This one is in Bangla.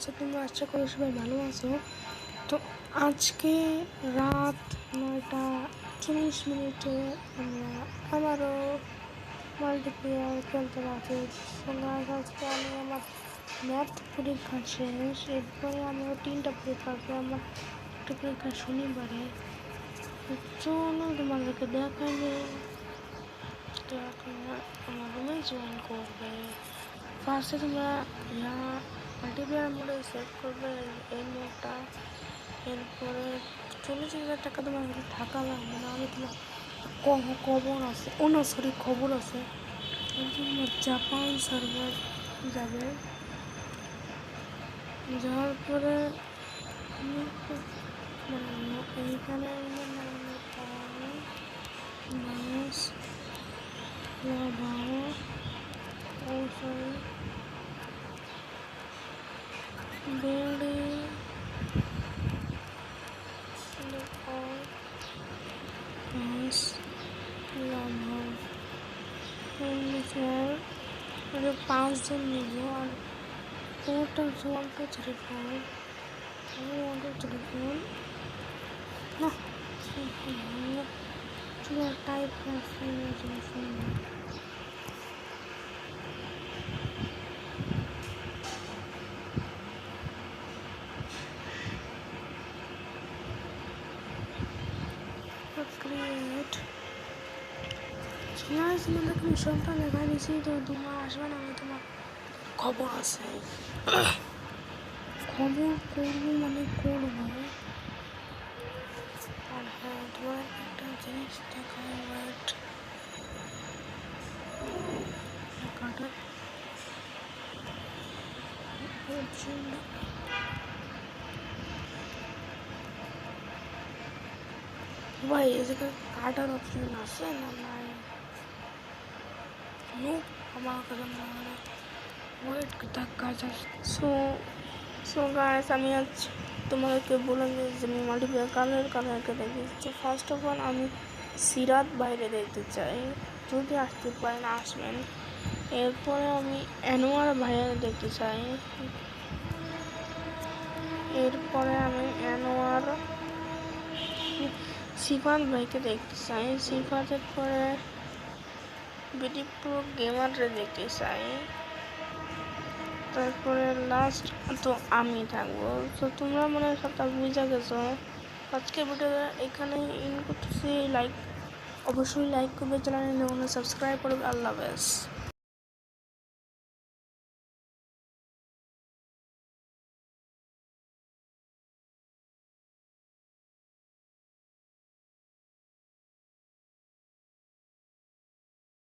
আছো তোমরা? আশা করি সবাই ভালো আছো। তো আজকে রাত 9:40 আমরা আবারও মাল্টিপ্লেয়ার খেলতে পারছি। আজকে আমি আমার ম্যাথ পরীক্ষা শেষ, এরপরে আমি 3টা পরীক্ষা আছে। আমার একটা পরীক্ষা শনিবারে। চলো তোমাদেরকে দেখাইলে আমার রুমে জয়েন করবে। ফার্স্টে তোমরা মাল্টিপ্লেয়ার মোডে সেট করবে এই মোডটা। এরপরে 40,000 টাকা তোমার কাছে থাকা লাগবে, নাহলে তোমার খবর আছে, খবর আছে। তোমার জাপান সার্ভার যাবে, যাওয়ার পরে এইখানে পাঁচজন নিব। আর ওটা 1 2 3 4 1 2 3 4 না চলো টাইপ ক্রিয়েট তোমাদেরকে মিশনটা লেখা দিয়েছি। তো তোমরা আসবে না, আমি তোমার খবর আছে, খবর করবো মানে করবো। আর হ্যাঁ, তোমার একটা জিনিস দেখায়, ওয়েট ভাই এদিকে কাটার অপশন আছে না? নাই, আমার কাছে মনে হয় ওয়েট কাজ। সো গাইস, আমি আজ তোমাদেরকে বললাম যে আমি মাল্টিপ্লেয়ার কালারকে দেখতে। ফার্স্ট অফ অল আমি সিরাত বাইরে দেখতে চাই, যদি আসতে পারেন আসবেন। এরপরে আমি অ্যানোয়ার ভাইয়া দেখতে চাই। এরপরে আমি অ্যানোয়ার সিফাত ভাইকে দেখতে চাই। সিফাতের পরে বিডি প্রো গেমাররে দেখতে চাই। তারপরে লাস্ট তো আমি থাকবো। তো তোমরা মনে হয় সবটা বুঝে গেছো। আজকে ভিডিওটা এখানে ইন করতেছি। অবশ্যই লাইক করবে, চ্যানেলে সাবস্ক্রাইব করবে। আল্লাহ হাফেজ।